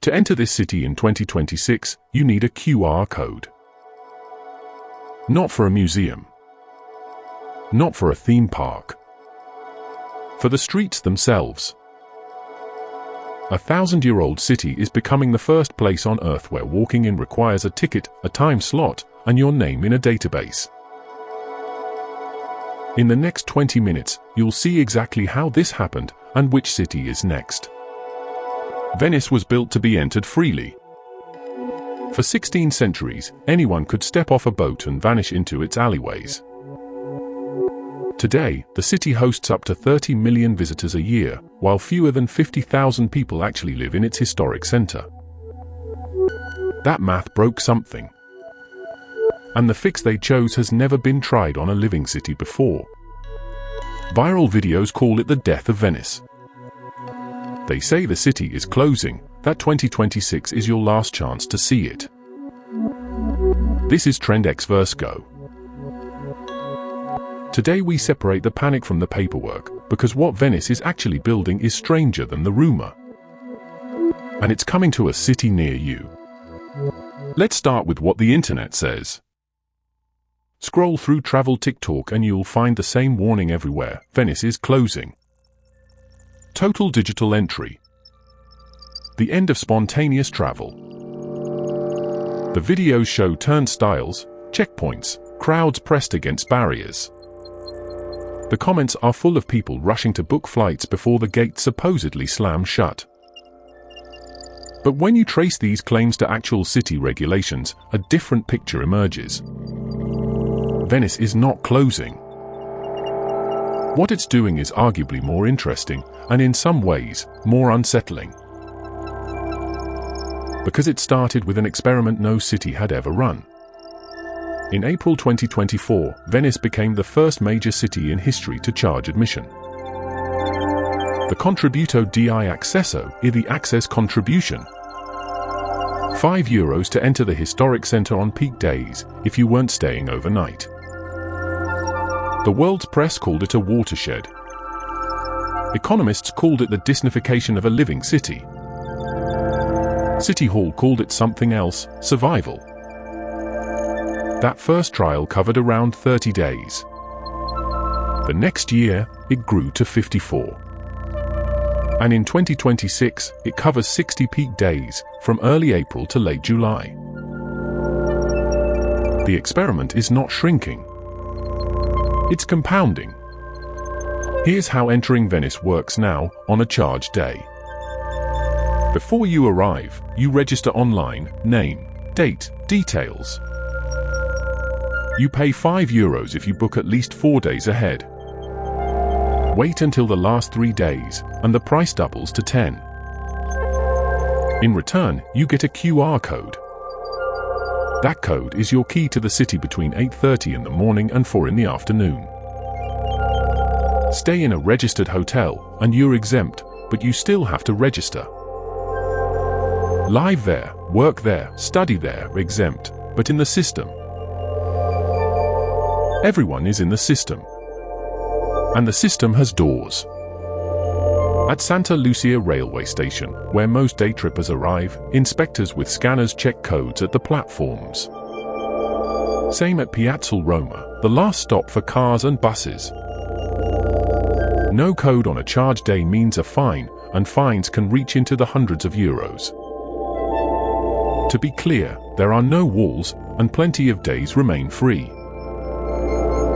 To enter this city in 2026, you need a QR code. Not for a museum. Not for a theme park. For the streets themselves. A 1,000-year-old city is becoming the first place on Earth where walking in requires a ticket, a time slot, and your name in a database. In the next 20 minutes, you'll see exactly how this happened and which city is next. Venice was built to be entered freely. For 16 centuries, anyone could step off a boat and vanish into its alleyways. Today, the city hosts up to 30 million visitors a year, while fewer than 50,000 people actually live in its historic center. That math broke something. And the fix they chose has never been tried on a living city before. Viral videos call it the death of Venice. They say the city is closing, that 2026 is your last chance to see it. This is TrendXverseGo. Today we separate the panic from the paperwork, because what Venice is actually building is stranger than the rumor. And it's coming to a city near you. Let's start with what the internet says. Scroll through travel TikTok and you'll find the same warning everywhere: Venice is closing. Total digital entry. The end of spontaneous travel. The videos show turnstiles, checkpoints, crowds pressed against barriers. The comments are full of people rushing to book flights before the gates supposedly slam shut. But when you trace these claims to actual city regulations, a different picture emerges. Venice is not closing. What it's doing is arguably more interesting, and in some ways, more unsettling. Because it started with an experiment no city had ever run. In April 2024, Venice became the first major city in history to charge admission. The contributo di accesso, the access contribution. €5 to enter the historic center on peak days, if you weren't staying overnight. The world's press called it a watershed. Economists called it the Disneyfication of a living city. City Hall called it something else: survival. That first trial covered around 30 days. The next year, it grew to 54. And in 2026, it covers 60 peak days, from early April to late July. The experiment is not shrinking. It's compounding. Here's how entering Venice works now, on a charged day. Before you arrive, you register online: name, date, details. You pay €5 if you book at least 4 days ahead. Wait until the last 3 days, and the price doubles to 10. In return, you get a QR code. That code is your key to the city between 8:30 in the morning and 4 in the afternoon. Stay in a registered hotel, and you're exempt, but you still have to register. Live there, work there, study there, exempt, but in the system. Everyone is in the system. And the system has doors. At Santa Lucia railway station, where most day trippers arrive, inspectors with scanners check codes at the platforms. Same at Piazzale Roma, the last stop for cars and buses. No code on a charged day means a fine, and fines can reach into the hundreds of euros. To be clear, there are no walls, and plenty of days remain free.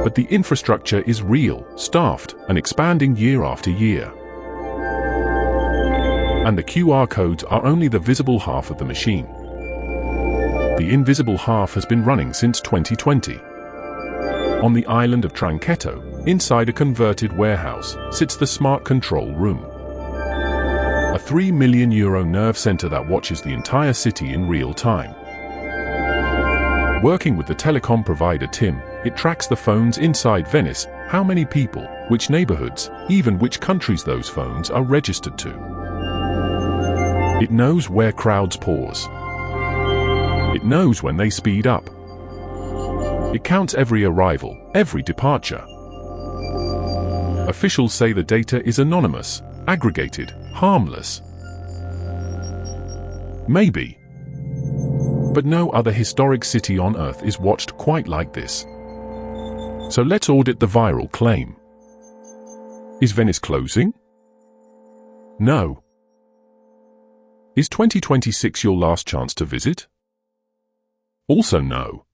But the infrastructure is real, staffed, and expanding year after year. And the QR codes are only the visible half of the machine. The invisible half has been running since 2020. On the island of Tranchetto, inside a converted warehouse, sits the smart control room. A €3 million nerve center that watches the entire city in real time. Working with the telecom provider TIM, it tracks the phones inside Venice, how many people, which neighborhoods, even which countries those phones are registered to. It knows where crowds pause. It knows when they speed up. It counts every arrival, every departure. Officials say the data is anonymous, aggregated, harmless. Maybe. But no other historic city on Earth is watched quite like this. So let's audit the viral claim. Is Venice closing? No. Is 2026 your last chance to visit? Also no.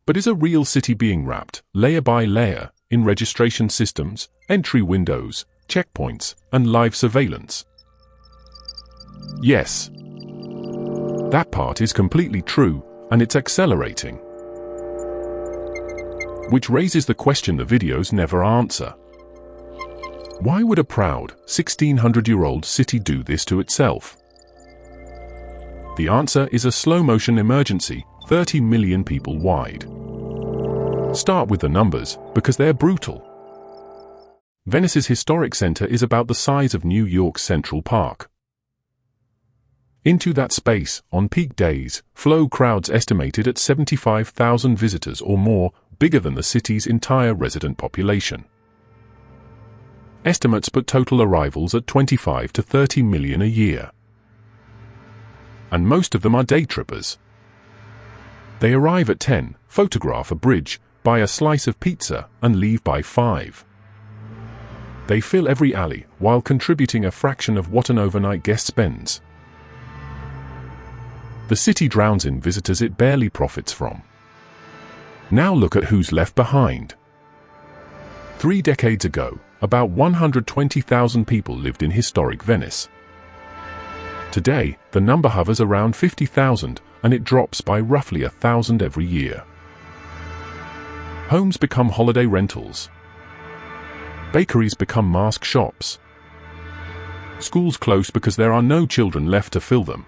But is a real city being wrapped, layer by layer, in registration systems, entry windows, checkpoints, and live surveillance? Yes. That part is completely true, and it's accelerating. Which raises the question the videos never answer. Why would a proud, 1600-year-old city do this to itself? The answer is a slow-motion emergency, 30 million people wide. Start with the numbers, because they're brutal. Venice's historic center is about the size of New York's Central Park. Into that space, on peak days, flow crowds estimated at 75,000 visitors or more, bigger than the city's entire resident population. Estimates put total arrivals at 25 to 30 million a year. And most of them are day trippers. They arrive at 10, photograph a bridge, buy a slice of pizza, and leave by 5. They fill every alley, while contributing a fraction of what an overnight guest spends. The city drowns in visitors it barely profits from. Now look at who's left behind. 3 decades ago, about 120,000 people lived in historic Venice. Today, the number hovers around 50,000, and it drops by roughly 1,000 every year. Homes become holiday rentals. Bakeries become mask shops. Schools close because there are no children left to fill them.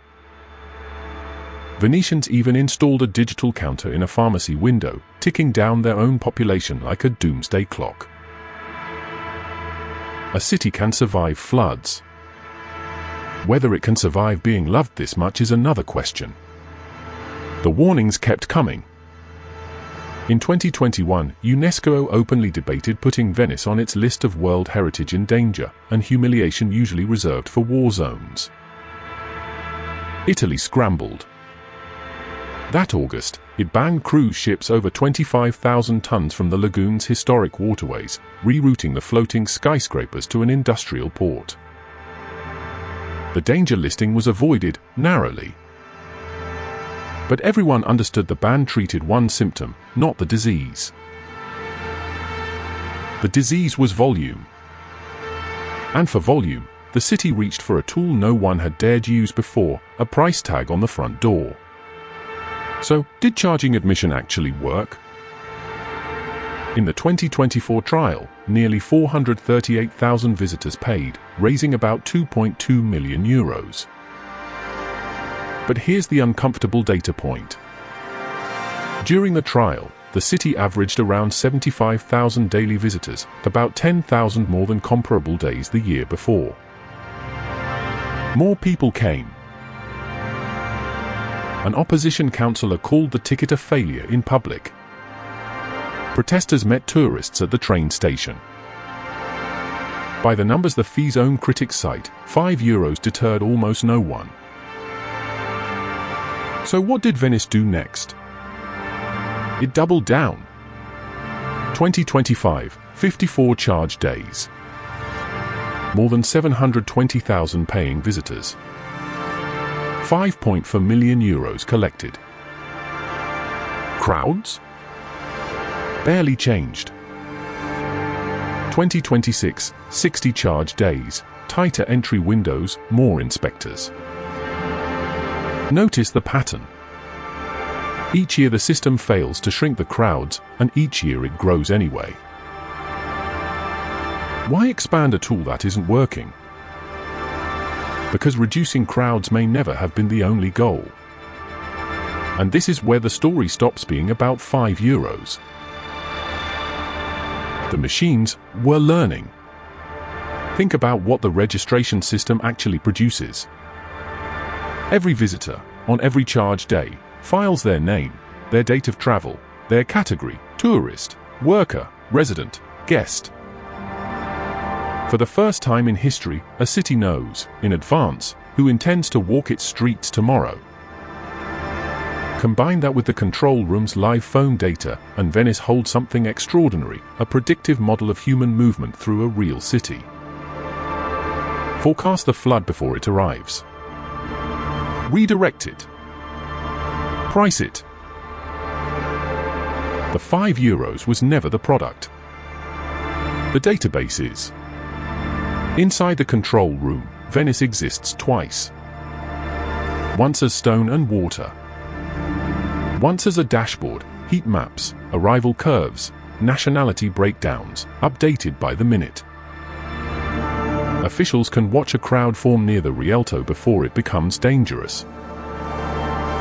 Venetians even installed a digital counter in a pharmacy window, ticking down their own population like a doomsday clock. A city can survive floods. Whether it can survive being loved this much is another question. The warnings kept coming. In 2021, UNESCO openly debated putting Venice on its list of World Heritage in danger, and humiliation usually reserved for war zones. Italy scrambled. That August, it banned cruise ships over 25,000 tons from the lagoon's historic waterways, rerouting the floating skyscrapers to an industrial port. The danger listing was avoided, narrowly. But everyone understood the ban treated one symptom, not the disease. The disease was volume. And for volume, the city reached for a tool no one had dared use before, a price tag on the front door. So, did charging admission actually work? In the 2024 trial, nearly 438,000 visitors paid, raising about 2.2 million euros. But here's the uncomfortable data point. During the trial, the city averaged around 75,000 daily visitors, about 10,000 more than comparable days the year before. More people came. An opposition councillor called the ticket a failure in public. Protesters met tourists at the train station. By the numbers the fee's own critics cite, €5 deterred almost no one. So what did Venice do next? It doubled down. 2025, 54 charge days. More than 720,000 paying visitors. 5.4 million euros collected. Crowds? Barely changed. 2026, 60 charge days, tighter entry windows, more inspectors. Notice the pattern. Each year the system fails to shrink the crowds, and each year it grows anyway. Why expand a tool that isn't working? Because reducing crowds may never have been the only goal. And this is where the story stops being about €5. The machines were learning. Think about what the registration system actually produces. Every visitor, on every charge day, files their name, their date of travel, their category, tourist, worker, resident, guest. For the first time in history, a city knows, in advance, who intends to walk its streets tomorrow. Combine that with the control room's live phone data, and Venice holds something extraordinary, a predictive model of human movement through a real city. Forecast the flood before it arrives. Redirect it. Price it. The €5 was never the product. The database is. Inside the control room, Venice exists twice. Once as stone and water. Once as a dashboard, heat maps, arrival curves, nationality breakdowns, updated by the minute. Officials can watch a crowd form near the Rialto before it becomes dangerous.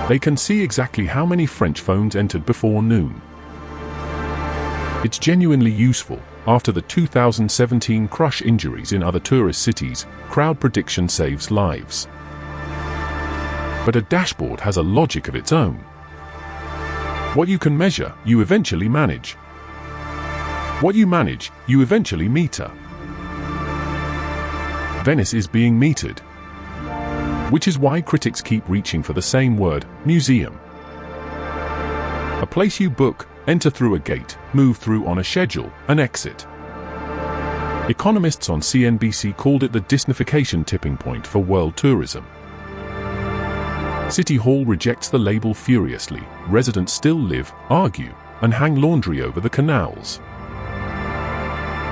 They can see exactly how many French phones entered before noon. It's genuinely useful. After the 2017 crush injuries in other tourist cities, crowd prediction saves lives. But a dashboard has a logic of its own. What you can measure, you eventually manage. What you manage, you eventually meter. Venice is being metered. Which is why critics keep reaching for the same word, museum. A place you book, enter through a gate, move through on a schedule, and exit. Economists on CNBC called it the Disneyfication tipping point for world tourism. City Hall rejects the label furiously. Residents still live, argue, and hang laundry over the canals.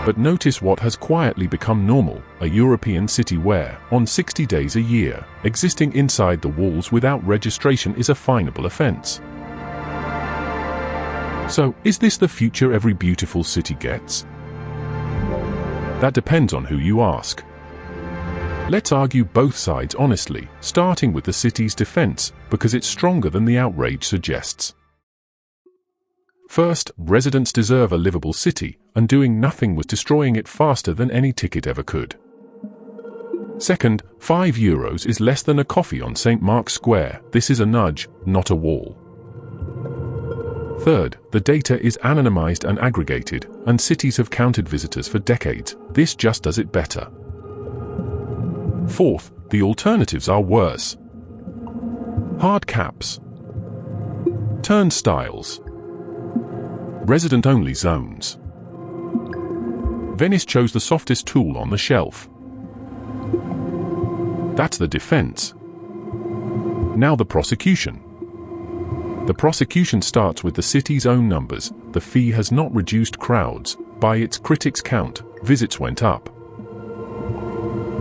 But notice what has quietly become normal, a European city where, on 60 days a year, existing inside the walls without registration is a finable offense. So, is this the future every beautiful city gets? That depends on who you ask. Let's argue both sides honestly, starting with the city's defense, because it's stronger than the outrage suggests. First, residents deserve a livable city, and doing nothing was destroying it faster than any ticket ever could. Second, €5 is less than a coffee on St. Mark's Square. This is a nudge, not a wall. Third, the data is anonymized and aggregated, and cities have counted visitors for decades. This just does it better. Fourth, the alternatives are worse. Hard caps. Turnstiles. Resident-only zones. Venice chose the softest tool on the shelf. That's the defense. Now the prosecution. The prosecution starts with the city's own numbers. The fee has not reduced crowds. By its critics' count, visits went up.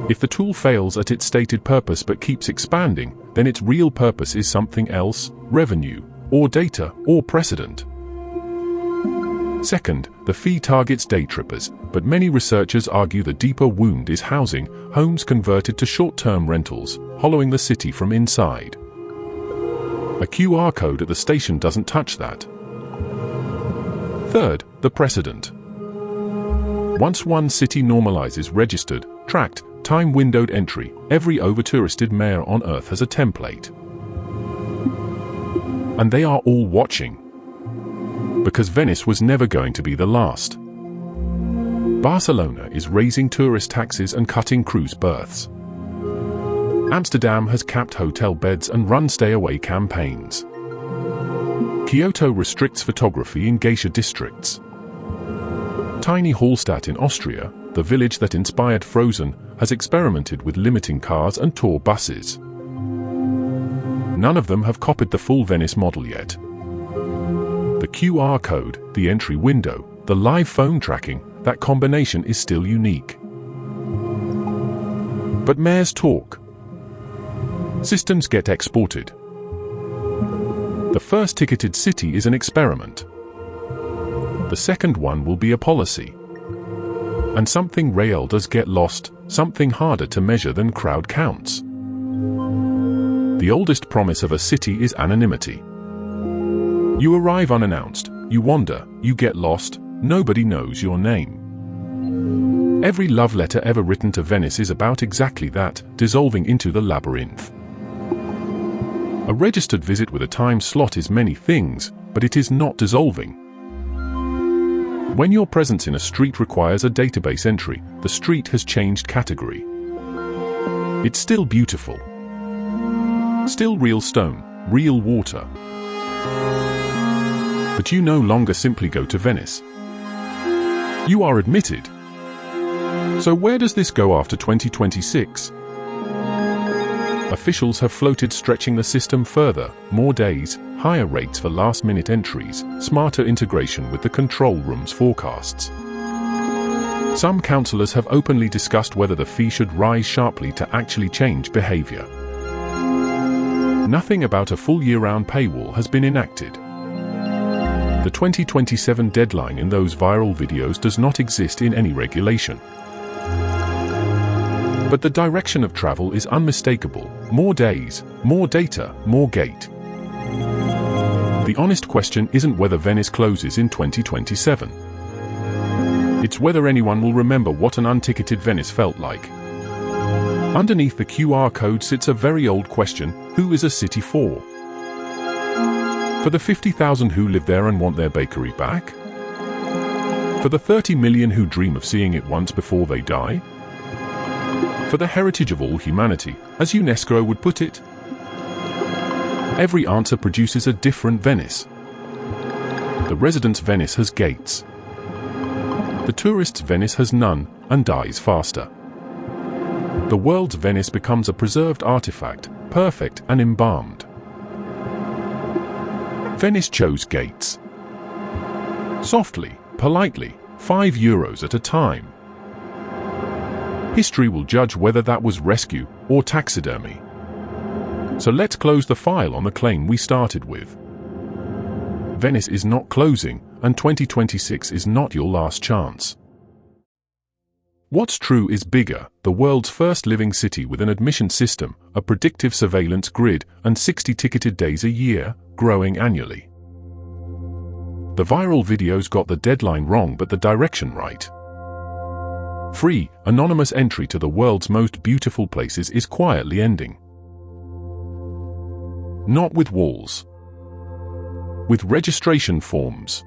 If the tool fails at its stated purpose but keeps expanding, then its real purpose is something else, revenue, or data, or precedent. Second, the fee targets day trippers, but many researchers argue the deeper wound is housing, homes converted to short-term rentals, hollowing the city from inside. A QR code at the station doesn't touch that. Third, the precedent. Once one city normalizes registered, tracked, time-windowed entry, every over-touristed mayor on Earth has a template. And they are all watching. Because Venice was never going to be the last. Barcelona is raising tourist taxes and cutting cruise berths. Amsterdam has capped hotel beds and run stay-away campaigns. Kyoto restricts photography in geisha districts. Tiny Hallstatt in Austria, the village that inspired Frozen, has experimented with limiting cars and tour buses. None of them have copied the full Venice model yet. The QR code, the entry window, the live phone tracking, that combination is still unique. But mayors talk. Systems get exported. The first ticketed city is an experiment. The second one will be a policy. And something real does get lost, something harder to measure than crowd counts. The oldest promise of a city is anonymity. You arrive unannounced, you wander, you get lost, nobody knows your name. Every love letter ever written to Venice is about exactly that, dissolving into the labyrinth. A registered visit with a time slot is many things, but it is not dissolving. When your presence in a street requires a database entry, the street has changed category. It's still beautiful, Still real stone, real water. But you no longer simply go to Venice. You are admitted. So where does this go after 2026? Officials have floated stretching the system further, more days, higher rates for last-minute entries, smarter integration with the control room's forecasts. Some councillors have openly discussed whether the fee should rise sharply to actually change behaviour. Nothing about a full year-round paywall has been enacted. The 2027 deadline in those viral videos does not exist in any regulation. But the direction of travel is unmistakable. More days, more data, more gate. The honest question isn't whether Venice closes in 2027. It's whether anyone will remember what an unticketed Venice felt like. Underneath the QR code sits a very old question: who is a city for? For the 50,000 who live there and want their bakery back? For the 30 million who dream of seeing it once before they die? For the heritage of all humanity, as UNESCO would put it? Every answer produces a different Venice. The residents' Venice has gates. The tourists' Venice has none, and dies faster. The world's Venice becomes a preserved artifact, perfect and embalmed. Venice chose gates. Softly, politely, €5 at a time. History will judge whether that was rescue or taxidermy. So let's close the file on the claim we started with. Venice is not closing, and 2026 is not your last chance. What's true is bigger: the world's first living city with an admission system, a predictive surveillance grid, and 60 ticketed days a year, growing annually. The viral videos got the deadline wrong but the direction right. Free, anonymous entry to the world's most beautiful places is quietly ending. Not with walls. With registration forms.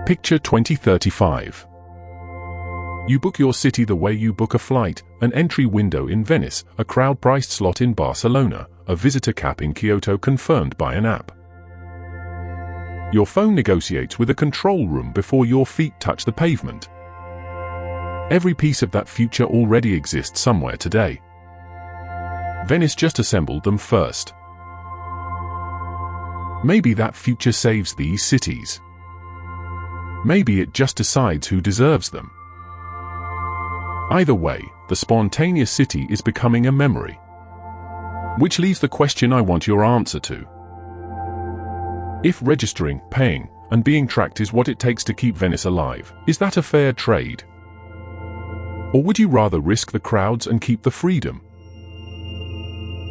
Picture 2035. You book your city the way you book a flight: an entry window in Venice, a crowd-priced slot in Barcelona, a visitor cap in Kyoto confirmed by an app. Your phone negotiates with a control room before your feet touch the pavement. Every piece of that future already exists somewhere today. Venice just assembled them first. Maybe that future saves these cities. Maybe it just decides who deserves them. Either way, the spontaneous city is becoming a memory. Which leaves the question I want your answer to. If registering, paying, and being tracked is what it takes to keep Venice alive, is that a fair trade? Or would you rather risk the crowds and keep the freedom?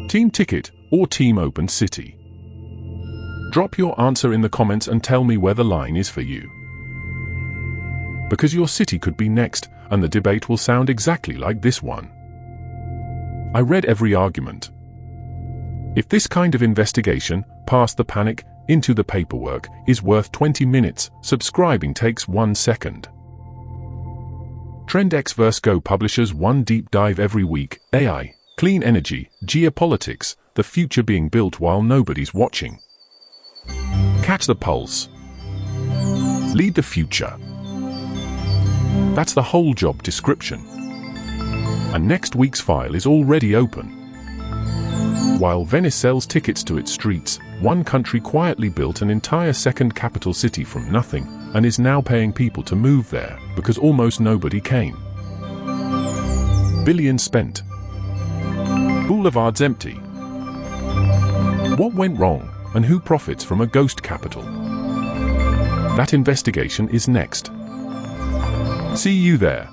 Team Ticket or Team Open City? Drop your answer in the comments and tell me where the line is for you. Because your city could be next, and the debate will sound exactly like this one. I read every argument. If this kind of investigation, past the panic, into the paperwork, is worth 20 minutes, subscribing takes 1 second. TrendXverseGo publishes one deep dive every week: AI, clean energy, geopolitics, the future being built while nobody's watching. Catch the pulse. Lead the future. That's the whole job description. And next week's file is already open. While Venice sells tickets to its streets, one country quietly built an entire second capital city from nothing, and is now paying people to move there, because almost nobody came. Billions spent. Boulevards empty. What went wrong, and who profits from a ghost capital? That investigation is next. See you there.